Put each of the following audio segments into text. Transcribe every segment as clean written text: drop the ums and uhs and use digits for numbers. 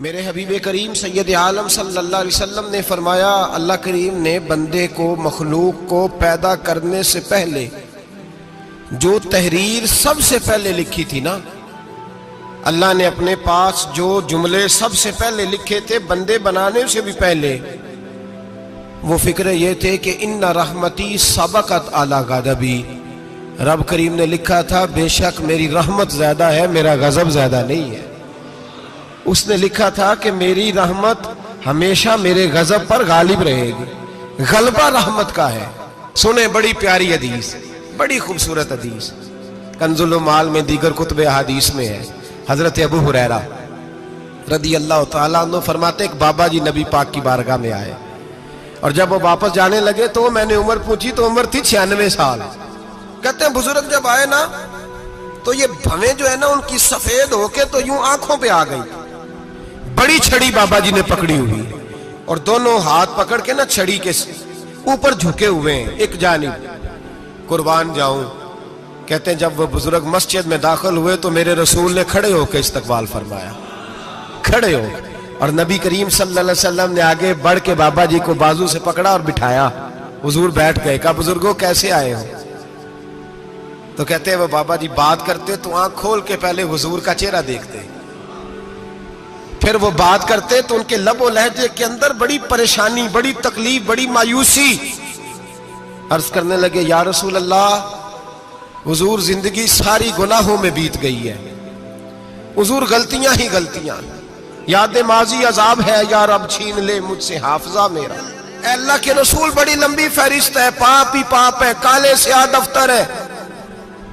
میرے حبیب کریم سید عالم صلی اللہ علیہ وسلم نے فرمایا، اللہ کریم نے بندے کو، مخلوق کو پیدا کرنے سے پہلے جو تحریر سب سے پہلے لکھی تھی نا، اللہ نے اپنے پاس جو جملے سب سے پہلے لکھے تھے بندے بنانے سے بھی پہلے، وہ فکر یہ تھے کہ ان رحمتی سبقت اعلی غضبی، رب کریم نے لکھا تھا بے شک میری رحمت زیادہ ہے، میرا غضب زیادہ نہیں ہے۔ اس نے لکھا تھا کہ میری رحمت ہمیشہ میرے غضب پر غالب رہے گی، غلبہ رحمت کا ہے۔ سنیں بڑی پیاری حدیث، بڑی خوبصورت حدیث، کنز المال میں دیگر کتب احادیث میں ہے۔ حضرت ابو ہریرہ رضی اللہ تعالیٰ عنہ فرماتے ایک بابا جی نبی پاک کی بارگاہ میں آئے، اور جب وہ واپس جانے لگے تو میں نے عمر پوچھی تو عمر تھی 96 سال۔ کہتے ہیں بزرگ جب آئے نا تو یہ بھویں جو ہے نا ان کی سفید ہو کے تو یوں آنکھوں پہ آ گئی، بڑی چھڑی بابا جی نے پکڑی ہوئی اور دونوں ہاتھ پکڑ کے نا چھڑی کے اوپر جھکے ہوئے ہیں ایک جانب، قربان جاؤں۔ کہتے ہیں جب وہ بزرگ مسجد میں داخل ہوئے تو میرے رسول نے کھڑے ہو کے استقبال فرمایا، کھڑے ہو، اور نبی کریم صلی اللہ علیہ وسلم نے آگے بڑھ کے بابا جی کو بازو سے پکڑا اور بٹھایا۔ حضور بیٹھ گئے، کہا بزرگوں کیسے آئے ہو؟ تو کہتے ہیں وہ بابا جی بات کرتے تو آنکھ کھول کے پہلے حضور کا چہرہ دیکھتے، پھر وہ بات کرتے تو ان کے لب و لہجے کے اندر بڑی پریشانی، بڑی تکلیف، بڑی مایوسی۔ عرض کرنے لگے یا رسول اللہ، حضور زندگی ساری گناہوں میں بیت گئی ہے، حضور غلطیاں ہی غلطیاں، یاد ماضی عذاب ہے، یا رب چھین لے مجھ سے حافظہ میرا۔ اے اللہ کے رسول بڑی لمبی فہرست ہے، پاپ ہی پاپ ہے، کالے سیاہ دفتر ہے۔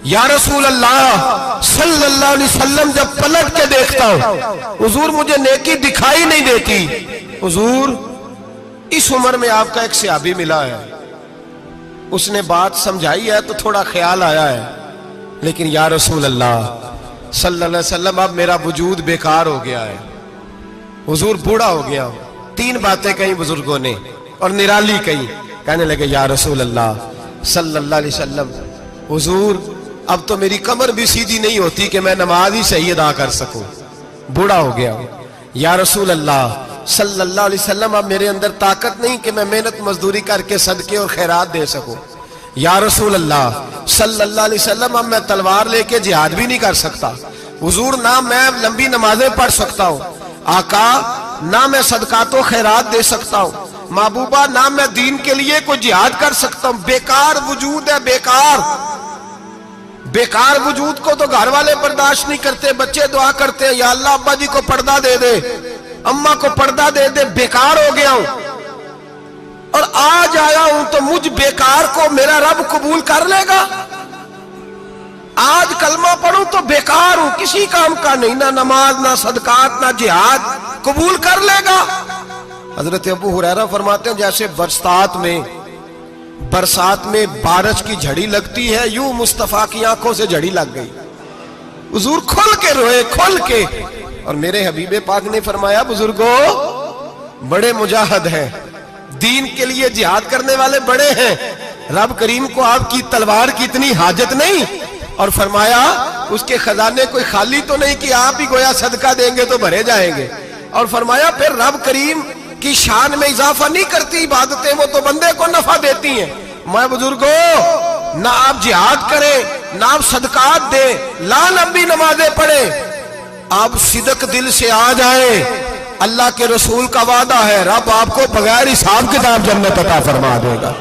یا رسول اللہ صلی اللہ علیہ وسلم جب پلٹ کے دیکھتا ہوں حضور مجھے نیکی دکھائی نہیں دیتی۔ حضور اس عمر میں آپ کا ایک صحابی ملا ہے، اس نے بات سمجھائی ہے تو تھوڑا خیال آیا ہے، لیکن یا رسول اللہ صلی اللہ علیہ وسلم اب میرا وجود بیکار ہو گیا ہے، حضور بوڑھا ہو گیا ہوں۔ تین باتیں کہیں بزرگوں نے اور نرالی کہیں، کہنے لگے یا رسول اللہ صلی اللہ علیہ وسلم، حضور اب تو میری کمر بھی سیدھی نہیں ہوتی کہ میں نماز ہی صحیح ادا کر سکوں، بوڑھا ہو گیا ہوں۔ یا رسول اللہ صلی اللہ علیہ وسلم اب میرے اندر طاقت نہیں کہ میں محنت مزدوری کر کے صدقے اور خیرات دے سکوں۔ یا رسول اللہ صلی اللہ علیہ وسلم اب میں تلوار لے کے جہاد بھی نہیں کر سکتا، حضور نہ میں لمبی نمازیں پڑھ سکتا ہوں، آقا نہ میں صدقات و خیرات دے سکتا ہوں، محبوبہ نہ میں دین کے لیے کوئی جہاد کر سکتا ہوں، بیکار وجود ہے، بیکار بیکار وجود کو تو گھر والے برداشت نہیں کرتے، بچے دعا کرتے ہیں یا اللہ ابا جی کو پردہ دے دے، اماں کو پردہ دے دے، بیکار ہو گیا ہوں اور آج آیا ہوں تو مجھ بیکار کو میرا رب قبول کر لے گا؟ آج کلمہ پڑھوں تو بیکار ہوں، کسی کام کا نہیں، نہ نماز نہ صدقات نہ جہاد، قبول کر لے گا؟ حضرت ابو ہریرہ فرماتے ہیں جیسے برسات میں بارش کی جھڑی لگتی ہے، یوں مصطفیٰ کی آنکھوں سے جھڑی لگ گئی، حضور کھل کے روئے، کھل کے۔ اور میرے حبیب پاک نے فرمایا بزرگوں بڑے مجاہد ہیں، دین کے لیے جہاد کرنے والے بڑے ہیں، رب کریم کو آپ کی تلوار کی اتنی حاجت نہیں، اور فرمایا اس کے خزانے کوئی خالی تو نہیں کہ آپ ہی گویا صدقہ دیں گے تو بھرے جائیں گے، اور فرمایا پھر رب کریم کی شان میں اضافہ نہیں کرتی عبادتیں، وہ تو بندے کو نفع دیتی ہیں۔ میں بزرگوں نہ آپ جہاد کریں نہ آپ صدقات دیں، لا لمبی نمازیں پڑھیں، آپ صدق دل سے آ جائیں، اللہ کے رسول کا وعدہ ہے رب آپ کو بغیر حساب کتاب جنت عطا فرما دے گا۔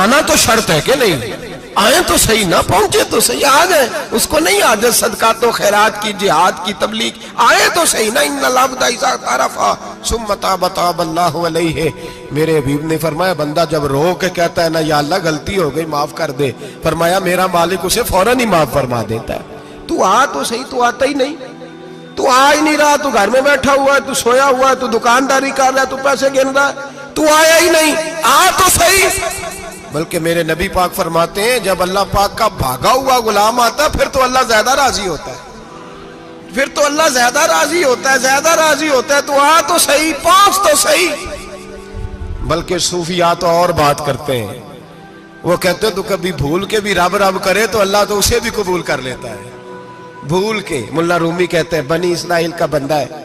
آنا تو شرط ہے کہ نہیں؟ آئیں تو صحیح، نہ پہنچے تو صحیح، آ جائیں، اس کو نہیں عادت صدقات و خیرات کی، جہاد کی، تبلیغ، آئے تو صحیح نا۔ ان العبد اذا اعترف ثم تاب تاب اللہ علیہ، میرے حبیب نے فرمایا بندہ جب رو کے کہتا ہے نا یا اللہ غلطی ہو گئی معاف کر دے، فرمایا میرا مالک اسے فوراً ہی معاف فرما دیتا ہے۔ تو آ تو صحیح، تو آتا ہی نہیں، تو آ ہی نہیں رہا، تو گھر میں بیٹھا ہوا ہے، تو سویا ہوا ہے، تو دکانداری کر رہا ہے، تو پیسے گن رہا ہے، تو آیا ہی نہیں، آ تو صحیح۔ بلکہ میرے نبی پاک فرماتے ہیں جب اللہ پاک کا بھاگا ہوا غلام آتا ہے پھر تو اللہ زیادہ راضی ہوتا ہے، پھر تو اللہ زیادہ راضی ہوتا ہے، زیادہ راضی ہوتا ہے، تو آ تو صحیح، پہنچ تو صحیح۔ بلکہ صوفیات اور بات کرتے ہیں، وہ کہتے ہیں تو کبھی بھول کے بھی رب رب کرے تو اللہ تو اسے بھی قبول کر لیتا ہے، بھول کے۔ ملا رومی کہتے ہیں بنی اسرائیل کا بندہ ہے،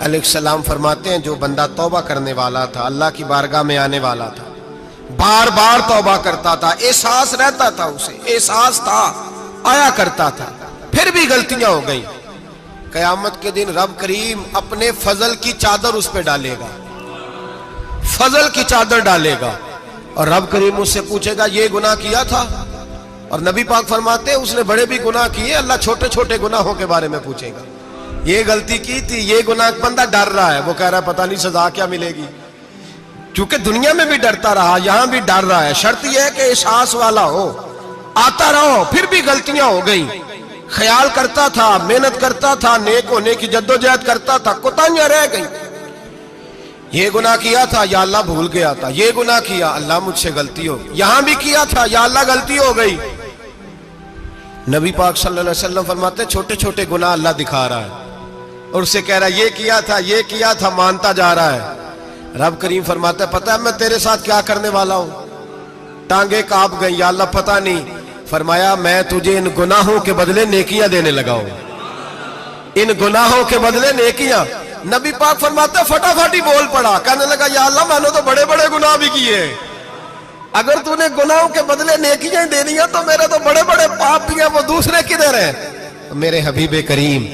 علیہ السلام فرماتے ہیں جو بندہ توبہ کرنے والا تھا، اللہ کی بارگاہ میں آنے والا تھا، بار بار توبہ کرتا تھا، احساس رہتا تھا، اسے احساس تھا، آیا کرتا تھا، پھر بھی غلطیاں ہو گئی، قیامت کے دن رب کریم اپنے فضل کی چادر اس پہ ڈالے گا، فضل کی چادر ڈالے گا، اور رب کریم اس سے پوچھے گا یہ گناہ کیا تھا؟ اور نبی پاک فرماتے ہیں اس نے بڑے بھی گناہ کیے، اللہ چھوٹے چھوٹے گناہوں کے بارے میں پوچھے گا، یہ غلطی کی تھی، یہ گناہ، بندہ ڈر رہا ہے، وہ کہہ رہا ہے پتہ نہیں سزا کیا ملے گی، چونکہ دنیا میں بھی ڈرتا رہا، یہاں بھی ڈر رہا ہے، شرط یہ ہے کہ احساس والا ہو، آتا رہو، پھر بھی غلطیاں ہو گئیں، خیال کرتا تھا، محنت کرتا تھا، نیک ہونے کی جدوجہد کرتا تھا، کوتاہیاں رہ گئیں، یہ گناہ کیا تھا یا اللہ بھول گیا تھا، یہ گناہ کیا اللہ مجھ سے غلطی ہو گئی، یہاں بھی کیا تھا یا اللہ غلطی ہو گئی۔ نبی پاک صلی اللہ علیہ وسلم فرماتے چھوٹے چھوٹے گناہ اللہ دکھا رہا ہے اور اسے کہہ رہا ہے یہ کیا تھا مانتا جا رہا ہے۔ رب کریم فرماتا ہے پتہ ہے میں تیرے ساتھ کیا کرنے والا ہوں؟ ٹانگیں کانپ گئی، یا اللہ پتہ نہیں، فرمایا میں تجھے ان گناہوں کے بدلے نیکیاں دینے لگا ہوں، ان گناہوں کے بدلے نیکیاں۔ نبی پاک فرماتا ہے فٹافٹ ہی بول پڑا، کہنے لگا یا اللہ میں نے تو بڑے بڑے گناہ بھی کیے، اگر تو نے گناہوں کے بدلے نیکیاں دینی ہیں تو میرے تو بڑے بڑے پاپ بھی ہیں، وہ دوسرے کدھر ہیں؟ میرے حبیب کریم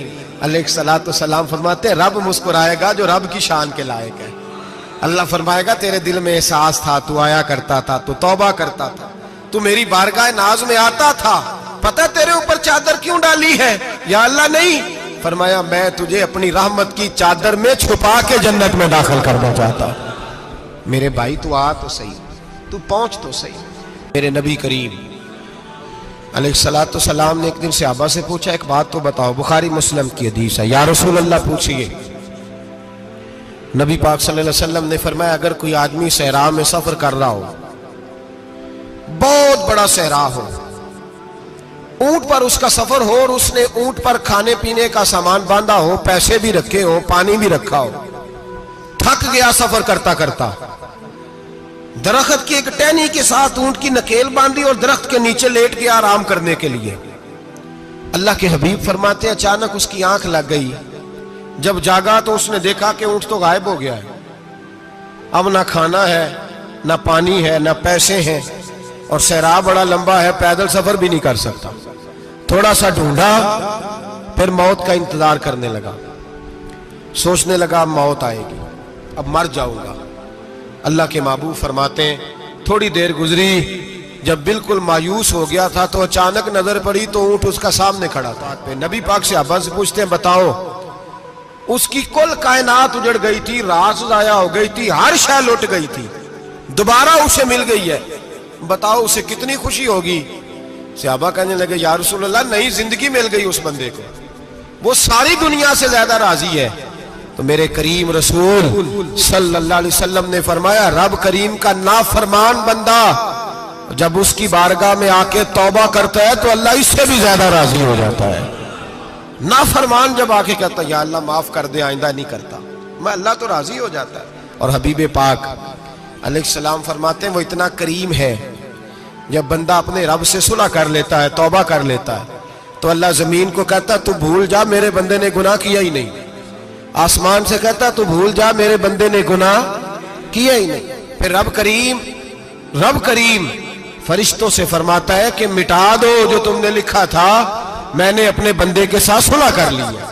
علیہ الصلوۃ والسلام فرماتے ہیں رب مسکرائے گا جو رب کی شان کے لائق ہے، اللہ فرمائے گا تیرے دل میں احساس تھا، تو آیا کرتا تھا، تو توبہ کرتا تھا، تو میری بارگاہ ناز میں آتا تھا، پتہ تیرے اوپر چادر کیوں ڈالی ہے؟ یا اللہ نہیں، فرمایا میں تجھے اپنی رحمت کی چادر میں چھپا کے جنت میں داخل کرنا چاہتا ہوں۔ میرے بھائی تو آ تو صحیح، تو پہنچ تو صحیح۔ میرے نبی کریم علیہ الصلوۃ والسلام نے ایک دن صحابہ سے پوچھا ایک بات تو بتاؤ، بخاری مسلم کی حدیث ہے، یا رسول اللہ پوچھئے۔ نبی پاک صلی اللہ علیہ وسلم نے فرمایا اگر کوئی آدمی صحرا میں سفر کر رہا ہو، بہت بڑا صحرا ہو، اونٹ پر اس کا سفر ہو اور اس نے اونٹ پر کھانے پینے کا سامان باندھا ہو، پیسے بھی رکھے ہو، پانی بھی رکھا ہو، تھک گیا سفر کرتا کرتا، درخت کی ایک ٹہنی کے ساتھ اونٹ کی نکیل باندھی اور درخت کے نیچے لیٹ گیا آرام کرنے کے لیے۔ اللہ کے حبیب فرماتے ہیں اچانک اس کی آنکھ لگ گئی، جب جاگا تو اس نے دیکھا کہ اونٹ تو غائب ہو گیا ہے، اب نہ کھانا ہے، نہ پانی ہے، نہ پیسے ہیں، اور صحرا بڑا لمبا ہے، پیدل سفر بھی نہیں کر سکتا۔ تھوڑا سا ڈھونڈا، پھر موت کا انتظار کرنے لگا، سوچنے لگا اب موت آئے گی، اب مر جاؤں گا۔ اللہ کے محبوب فرماتے ہیں تھوڑی دیر گزری، جب بالکل مایوس ہو گیا تھا تو اچانک نظر پڑی تو اونٹ اس کا سامنے کھڑا تھا۔ نبی پاک صحابہ سے پوچھتے ہیں بتاؤ، اس کی کل کائنات اجڑ گئی تھی، راز ضائع ہو گئی تھی، ہر شے لٹ گئی تھی، دوبارہ اسے مل گئی ہے، بتاؤ اسے کتنی خوشی ہوگی؟ صحابہ کہنے لگے یا رسول اللہ نئی زندگی مل گئی اس بندے کو، وہ ساری دنیا سے زیادہ راضی ہے۔ تو میرے کریم رسول صلی اللہ علیہ وسلم نے فرمایا رب کریم کا نافرمان بندہ جب اس کی بارگاہ میں آ کے توبہ کرتا ہے تو اللہ اس سے بھی زیادہ راضی ہو جاتا ہے۔ نافرمان جب آ کے کہتا ہے یا اللہ معاف کر دے آئندہ نہیں کرتا، میں اللہ تو راضی ہو جاتا ہے۔ اور حبیب پاک علیہ السلام فرماتے ہیں وہ اتنا کریم ہے، جب بندہ اپنے رب سے صلح کر لیتا ہے، توبہ کر لیتا ہے، تو اللہ زمین کو کہتا ہے تو بھول جا میرے بندے نے گناہ کیا ہی نہیں، آسمان سے کہتا تو بھول جا میرے بندے نے گناہ کیا ہی نہیں۔ پھر رب کریم فرشتوں سے فرماتا ہے کہ مٹا دو جو تم نے لکھا تھا، میں نے اپنے بندے کے ساتھ صلح کر لی ہے۔